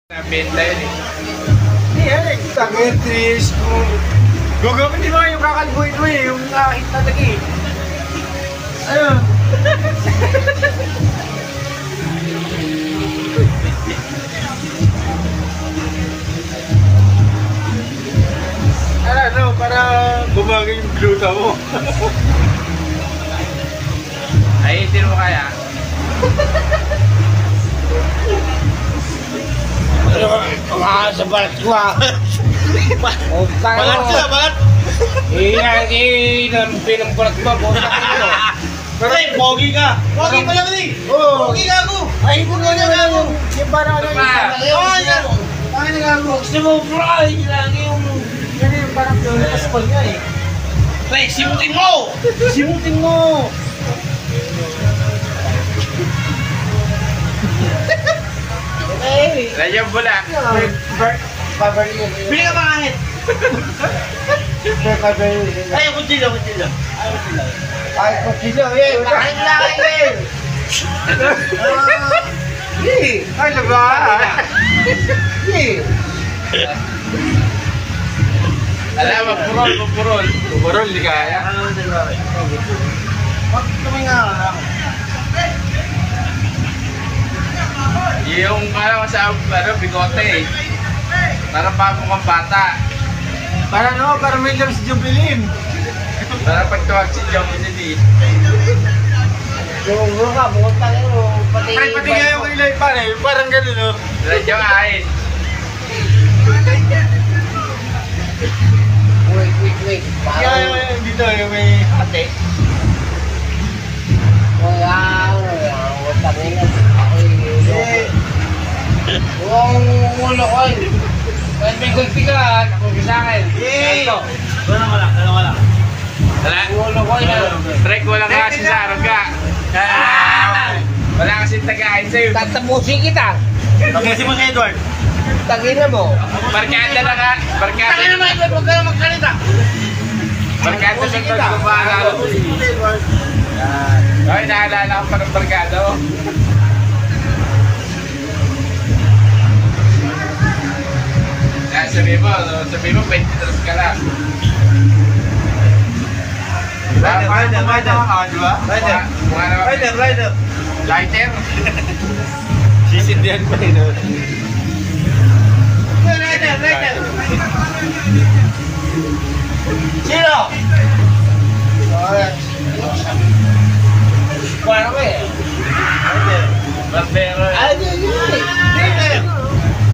Benta yun eh. Hindi yan eh. Tag-entries. Gagawin di ba yung kakalbuhin mo eh. Yung hit na tagi. Ayun. Ano, para bumagay yung gluta mo. Ay, hindi mo kaya. Sa balat ko ah. Balat sila, balat. Pinang balat mo. Pero pogi ka. Pogi pa lang eh. Pogi ka ako. Ay, hindi nga ako. Yung parang ano yung... Ay, nagago. Gusto mo bro, lang yung... Yan yung parang paspal nga eh. Pre, simutin mo! Simutin mo! Hey! Radyo bula. Bili ka makahit! Ay, kutsilyo. Ay, kutsilyo. Eh, Kain eh! ay, laga. Alam, magpurol. Magpurol, di kaya. Yung alam sa bigote eh. Parang pamukang bata. Para no, para may lang si Jubilin. Parang pagtuwag si Jong Inedi. Bukod ka mo. Pati Pati nga yung ilay pare, parang gano'n no. Radyo ahin. Wait. Kaya yung dito, yung may ate. Wala. Tangin na. Ang ulo ko eh. Kahit may gulpi ka, nakuha sa akin. Ito. Wala. Ang ulo ko eh. Trek, walang kasi sa araw ka. Wala kasing tagain sa'yo. Tatapusin kita. Tapusin mo si Edward. Tangina mo. Barkada na ka. Tangina mo, Edward. Huwag ka na magkalita. Barkada sa pagkabaalala. Ay, naalala ko pa ng barkada mo. Sabi mo, 23 ka lang. Rider. Lighter? Sisindihan pa eh.